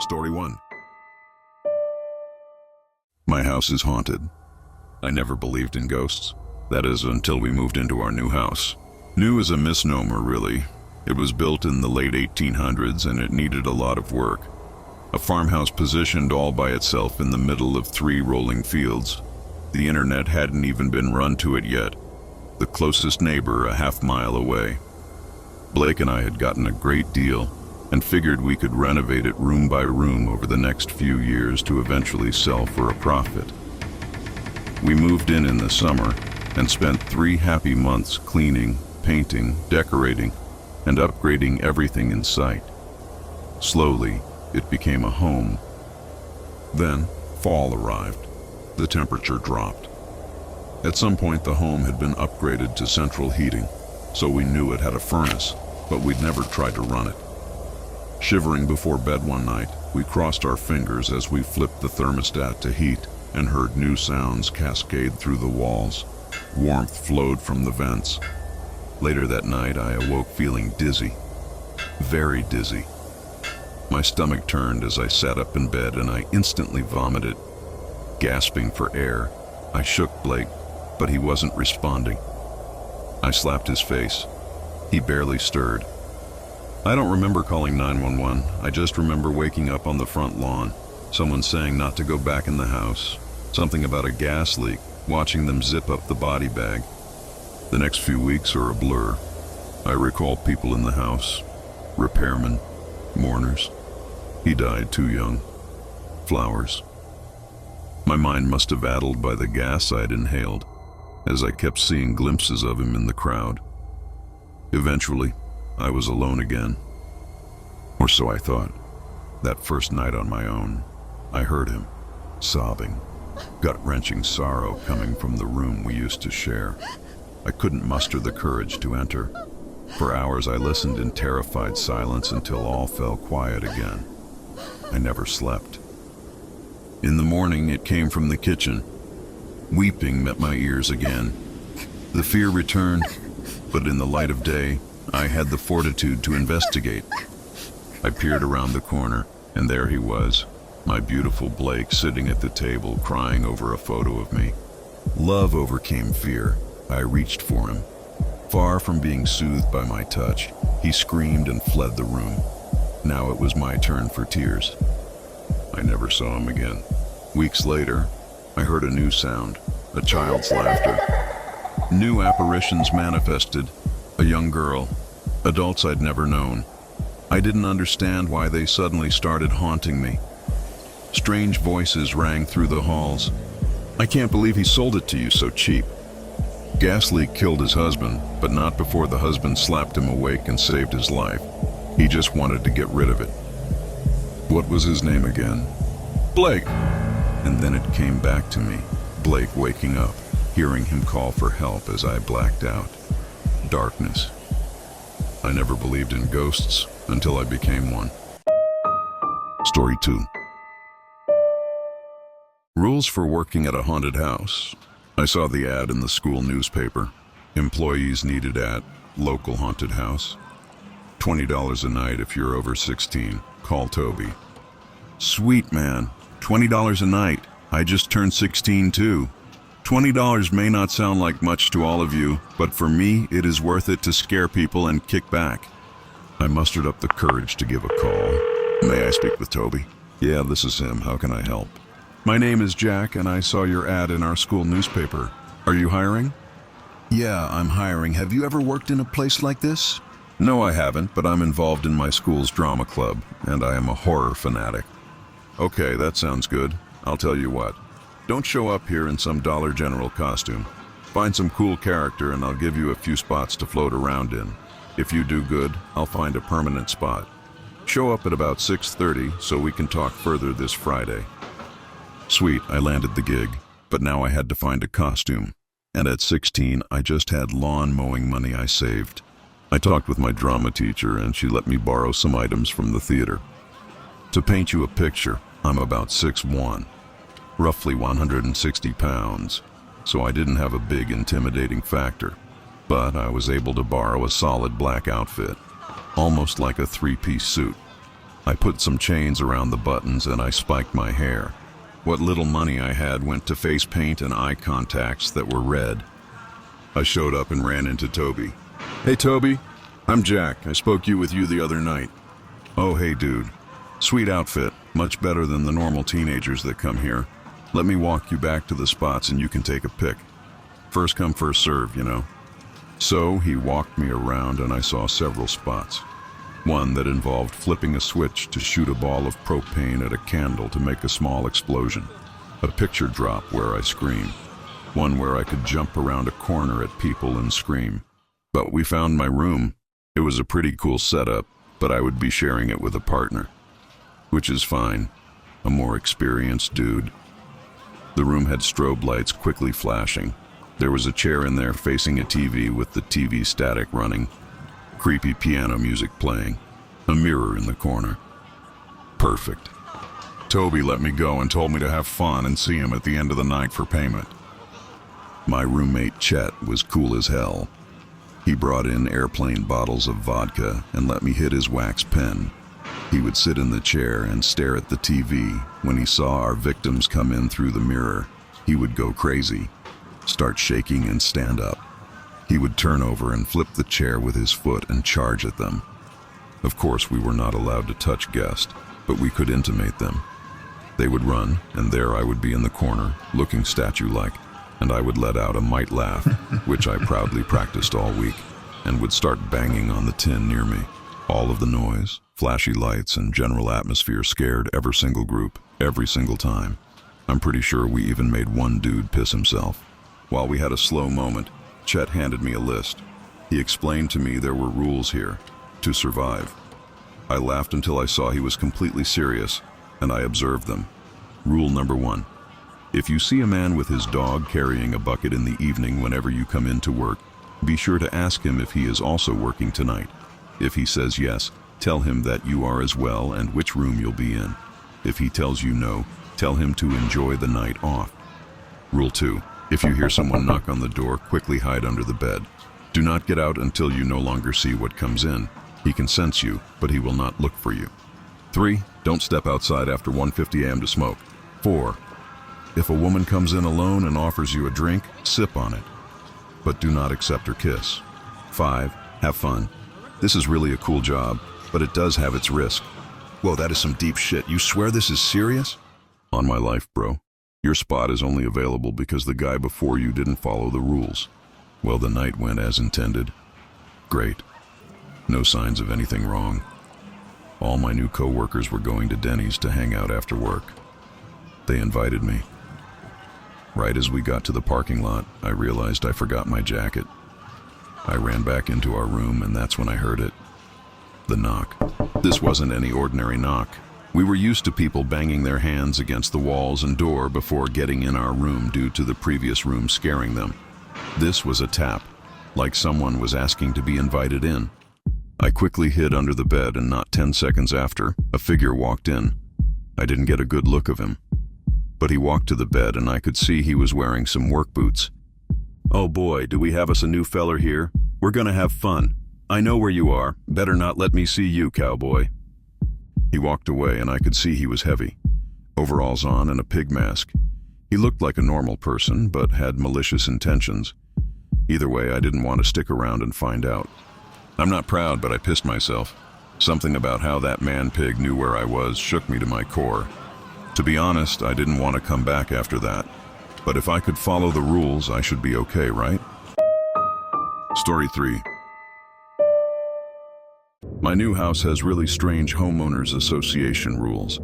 Story 1. My house is haunted. I never believed in ghosts. That is, until we moved into our new house. New is a misnomer, really. It was built in the late 1800s and it needed a lot of work. A farmhouse positioned all by itself in the middle of 3 rolling fields. The internet hadn't even been run to it yet. The closest neighbor a half-mile away. Blake and I had gotten a great deal and figured we could renovate it room by room over the next few years to eventually sell for a profit. We moved in the summer and spent 3 happy months cleaning, painting, decorating, and upgrading everything in sight. Slowly, it became a home. Then, fall arrived. The temperature dropped. At some point, the home had been upgraded to central heating, so we knew it had a furnace, but we'd never tried to run it. Shivering before bed one night, we crossed our fingers as we flipped the thermostat to heat and heard new sounds cascade through the walls. Warmth flowed from the vents. Later that night, I awoke feeling dizzy. Very dizzy. My stomach turned as I sat up in bed and I instantly vomited. Gasping for air, I shook Blake, but he wasn't responding. I slapped his face. He barely stirred. I don't remember calling 911. I just remember waking up on the front lawn, someone saying not to go back in the house, something about a gas leak, watching them zip up the body bag. The next few weeks are a blur. I recall people in the house, repairmen, mourners. He died too young. Flowers. My mind must have addled by the gas I'd inhaled, as I kept seeing glimpses of him in the crowd. Eventually, I was alone again. Or so I thought. That first night on my own, I heard him, sobbing, gut-wrenching sorrow coming from the room we used to share. I couldn't muster the courage to enter. For hours I listened in terrified silence until all fell quiet again. I never slept. In the morning, it came from the kitchen. Weeping met my ears again. The fear returned, but in the light of day, I had the fortitude to investigate. I peered around the corner, and there he was, my beautiful Blake, sitting at the table crying over a photo of me. Love overcame fear. I reached for him. Far from being soothed by my touch, he screamed and fled the room. Now it was my turn for tears. I never saw him again. Weeks later, I heard a new sound, a child's laughter. New apparitions manifested, a young girl, adults I'd never known. I didn't understand why they suddenly started haunting me. Strange voices rang through the halls. I can't believe he sold it to you so cheap. Gas leak killed his husband, but not before the husband slapped him awake and saved his life. He just wanted to get rid of it. What was his name again? Blake! And then it came back to me, Blake waking up, hearing him call for help as I blacked out. Darkness. I never believed in ghosts until I became one. Story 2. Rules for working at a haunted house. I saw the ad in the school newspaper. Employees needed at local haunted house. $20 a night if you're over 16. Call Toby. Sweet man, $20 a night. I just turned 16 too. $20 may not sound like much to all of you, but for me, it is worth it to scare people and kick back. I mustered up the courage to give a call. May I speak with Toby? Yeah, this is him. How can I help? My name is Jack, and I saw your ad in our school newspaper. Are you hiring? Yeah, I'm hiring. Have you ever worked in a place like this? No, I haven't, but I'm involved in my school's drama club, and I am a horror fanatic. Okay, that sounds good. I'll tell you what. Don't show up here in some Dollar General costume. Find some cool character, and I'll give you a few spots to float around in. If you do good, I'll find a permanent spot. Show up at about 6:30 so we can talk further this Friday. Sweet, I landed the gig, but now I had to find a costume. And at 16, I just had lawn mowing money I saved. I talked with my drama teacher and she let me borrow some items from the theater. To paint you a picture, I'm about 6'1", roughly 160 pounds, so I didn't have a big intimidating factor. But I was able to borrow a solid black outfit, almost like a 3-piece suit. I put some chains around the buttons and I spiked my hair. What little money I had went to face paint and eye contacts that were red. I showed up and ran into Toby. "Hey Toby, I'm Jack. I spoke with you the other night." "Oh hey dude. Sweet outfit, much better than the normal teenagers that come here. Let me walk you back to the spots and you can take a pic. First come, first serve, you know." So he walked me around and I saw several spots. One that involved flipping a switch to shoot a ball of propane at a candle to make a small explosion. A picture drop where I scream. One where I could jump around a corner at people and scream. But we found my room. It was a pretty cool setup, but I would be sharing it with a partner. Which is fine. A more experienced dude. The room had strobe lights quickly flashing. There was a chair in there facing a TV with the TV static running. Creepy piano music playing. A mirror in the corner. Perfect. Toby let me go and told me to have fun and see him at the end of the night for payment. My roommate Chet was cool as hell. He brought in airplane bottles of vodka and let me hit his wax pen. He would sit in the chair and stare at the TV. When he saw our victims come in through the mirror, he would go crazy, start shaking and stand up. He would turn over and flip the chair with his foot and charge at them. Of course, we were not allowed to touch guests, but we could intimate them. They would run, and there I would be in the corner, looking statue-like, and I would let out a mite laugh, which I proudly practiced all week, and would start banging on the tin near me. All of the noise, flashy lights, and general atmosphere scared every single group, every single time. I'm pretty sure we even made one dude piss himself. While we had a slow moment, Chet handed me a list. He explained to me there were rules here, to survive. I laughed until I saw he was completely serious, and I observed them. Rule number 1. If you see a man with his dog carrying a bucket in the evening whenever you come in to work, be sure to ask him if he is also working tonight. If he says yes, tell him that you are as well and which room you'll be in. If he tells you no, tell him to enjoy the night off. Rule 2. If you hear someone knock on the door, quickly hide under the bed. Do not get out until you no longer see what comes in. He can sense you, but he will not look for you. 3. Don't step outside after 1:50 a.m. to smoke. 4. If a woman comes in alone and offers you a drink, sip on it, but do not accept her kiss. 5. Have fun. This is really a cool job, but it does have its risk. Whoa, that is some deep shit. You swear this is serious? On my life, bro. Your spot is only available because the guy before you didn't follow the rules. Well, the night went as intended. Great. No signs of anything wrong. All my new co-workers were going to Denny's to hang out after work. They invited me. Right as we got to the parking lot, I realized I forgot my jacket. I ran back into our room and that's when I heard it. The knock. This wasn't any ordinary knock. We were used to people banging their hands against the walls and door before getting in our room due to the previous room scaring them. This was a tap, like someone was asking to be invited in. I quickly hid under the bed and not 10 seconds after, a figure walked in. I didn't get a good look of him, but he walked to the bed and I could see he was wearing some work boots. "Oh boy, do we have us a new feller here? We're gonna have fun. I know where you are. Better not let me see you, cowboy." He walked away and I could see he was heavy. Overalls on and a pig mask. He looked like a normal person, but had malicious intentions. Either way, I didn't want to stick around and find out. I'm not proud, but I pissed myself. Something about how that man-pig knew where I was shook me to my core. To be honest, I didn't want to come back after that. But if I could follow the rules, I should be okay, right? Story 3. My new house has really strange homeowners association rules.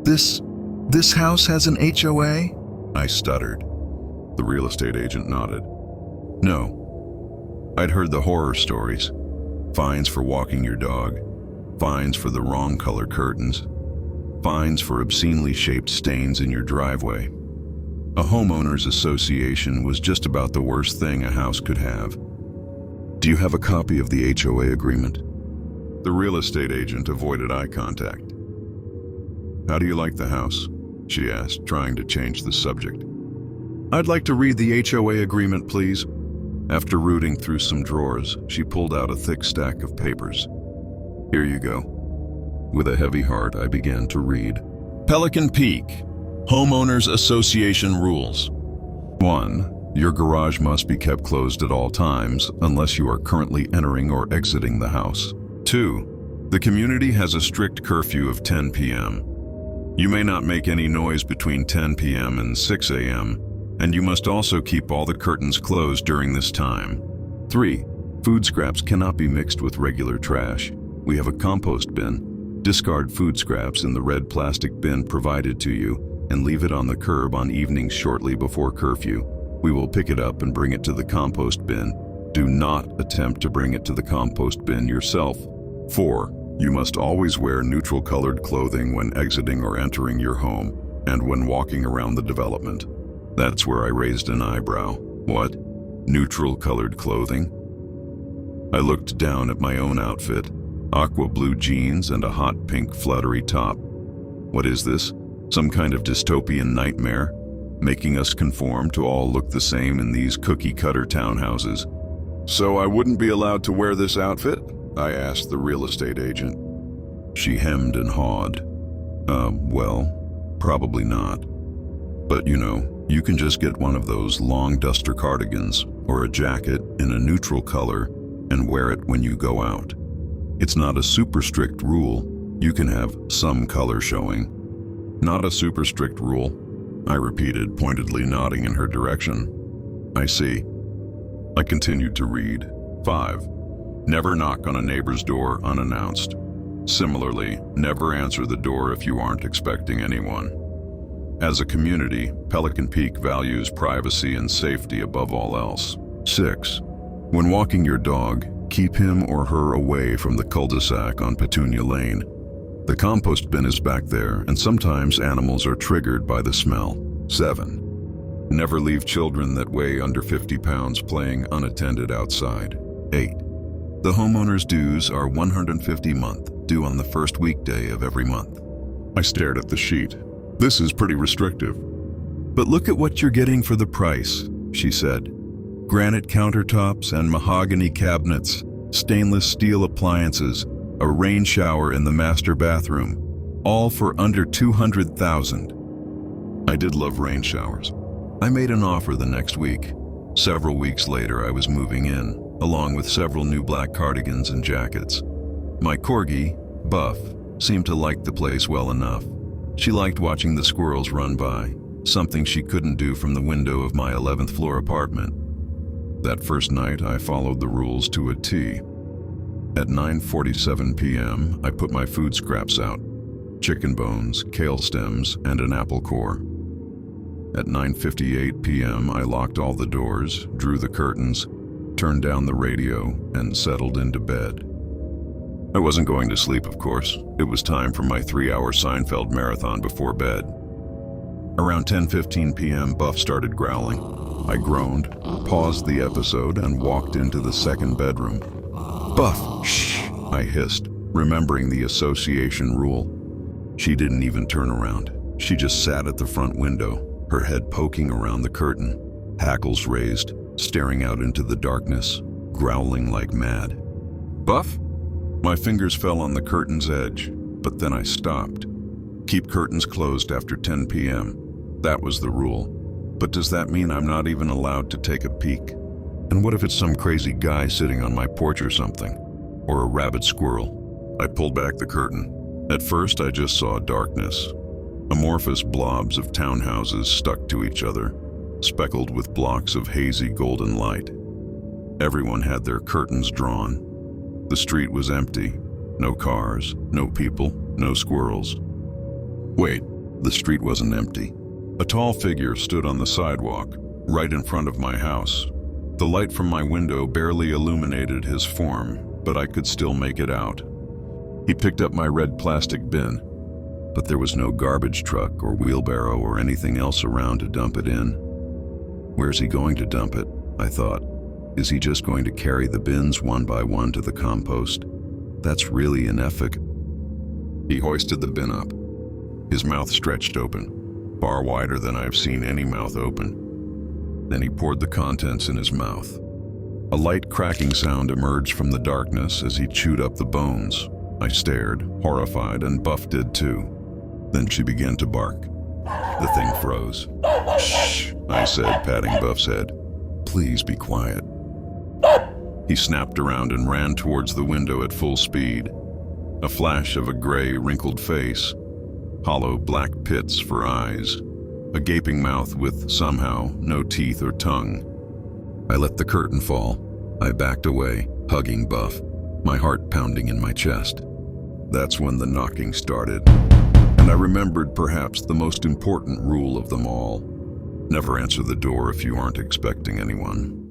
This house has an HOA? I stuttered. The real estate agent nodded. No. I'd heard the horror stories. Fines for walking your dog. Fines for the wrong color curtains. Fines for obscenely shaped stains in your driveway. A homeowners association was just about the worst thing a house could have. Do you have a copy of the HOA agreement? The real estate agent avoided eye contact. How do you like the house? She asked, trying to change the subject. I'd like to read the HOA agreement, please. After rooting through some drawers, she pulled out a thick stack of papers. Here you go. With a heavy heart, I began to read. Pelican Peak, Homeowners Association Rules. 1. Your garage must be kept closed at all times unless you are currently entering or exiting the house. 2. The community has a strict curfew of 10 p.m. You may not make any noise between 10 p.m. and 6 a.m., and you must also keep all the curtains closed during this time. 3. Food scraps cannot be mixed with regular trash. We have a compost bin. Discard food scraps in the red plastic bin provided to you and leave it on the curb on evenings shortly before curfew. We will pick it up and bring it to the compost bin. Do not attempt to bring it to the compost bin yourself. 4. You must always wear neutral-colored clothing when exiting or entering your home and when walking around the development. That's where I raised an eyebrow. What? Neutral-colored clothing? I looked down at my own outfit, aqua blue jeans and a hot pink fluttery top. What is this? Some kind of dystopian nightmare? Making us conform to all look the same in these cookie-cutter townhouses. So I wouldn't be allowed to wear this outfit? I asked the real estate agent. She hemmed and hawed. Well, probably not. But you can just get one of those long duster cardigans or a jacket in a neutral color and wear it when you go out. It's not a super strict rule. You can have some color showing. Not a super strict rule, I repeated, pointedly nodding in her direction. I see. I continued to read. 5. Never knock on a neighbor's door unannounced. Similarly, never answer the door if you aren't expecting anyone. As a community, Pelican Peak values privacy and safety above all else. 6. When walking your dog, keep him or her away from the cul-de-sac on Petunia Lane. The compost bin is back there, and sometimes animals are triggered by the smell. 7. Never leave children that weigh under 50 pounds playing unattended outside. 8. The homeowner's dues are $150 a month, due on the first weekday of every month. I stared at the sheet. This is pretty restrictive. But look at what you're getting for the price, she said. Granite countertops and mahogany cabinets, stainless steel appliances, a rain shower in the master bathroom, all for under $200,000. I did love rain showers. I made an offer the next week. Several weeks later, I was moving in, along with several new black cardigans and jackets. My corgi, Buff, seemed to like the place well enough. She liked watching the squirrels run by, something she couldn't do from the window of my 11th floor apartment. That first night, I followed the rules to a T. At 9:47 p.m., I put my food scraps out: chicken bones, kale stems, and an apple core. At 9:58 p.m., I locked all the doors, drew the curtains, turned down the radio, and settled into bed. I wasn't going to sleep, of course. It was time for my 3-hour Seinfeld marathon before bed. Around 10:15 p.m., Buff started growling. I groaned, paused the episode, and walked into the second bedroom. Buff, shh, I hissed, remembering the association rule. She didn't even turn around. She just sat at the front window, her head poking around the curtain, hackles raised, staring out into the darkness, growling like mad. Buff? My fingers fell on the curtain's edge, but then I stopped. Keep curtains closed after 10 p.m. That was the rule. But does that mean I'm not even allowed to take a peek? And what if it's some crazy guy sitting on my porch or something? Or a rabid squirrel? I pulled back the curtain. At first, I just saw darkness. Amorphous blobs of townhouses stuck to each other, speckled with blocks of hazy golden light. Everyone had their curtains drawn. The street was empty. No cars, no people, no squirrels. Wait, the street wasn't empty. A tall figure stood on the sidewalk, right in front of my house. The light from my window barely illuminated his form, but I could still make it out. He picked up my red plastic bin, but there was no garbage truck or wheelbarrow or anything else around to dump it in. Where's he going to dump it? I thought. Is he just going to carry the bins one by one to the compost? That's really inefficacious. He hoisted the bin up. His mouth stretched open, far wider than I've seen any mouth open. Then he poured the contents in his mouth. A light cracking sound emerged from the darkness as he chewed up the bones. I stared, horrified, and Buff did too. Then she began to bark. The thing froze. "Shh," I said, patting Buff's head. "Please be quiet." He snapped around and ran towards the window at full speed. A flash of a gray, wrinkled face, hollow black pits for eyes, a gaping mouth with, somehow, no teeth or tongue. I let the curtain fall. I backed away, hugging Buff, my heart pounding in my chest. That's when the knocking started, and I remembered perhaps the most important rule of them all. Never answer the door if you aren't expecting anyone.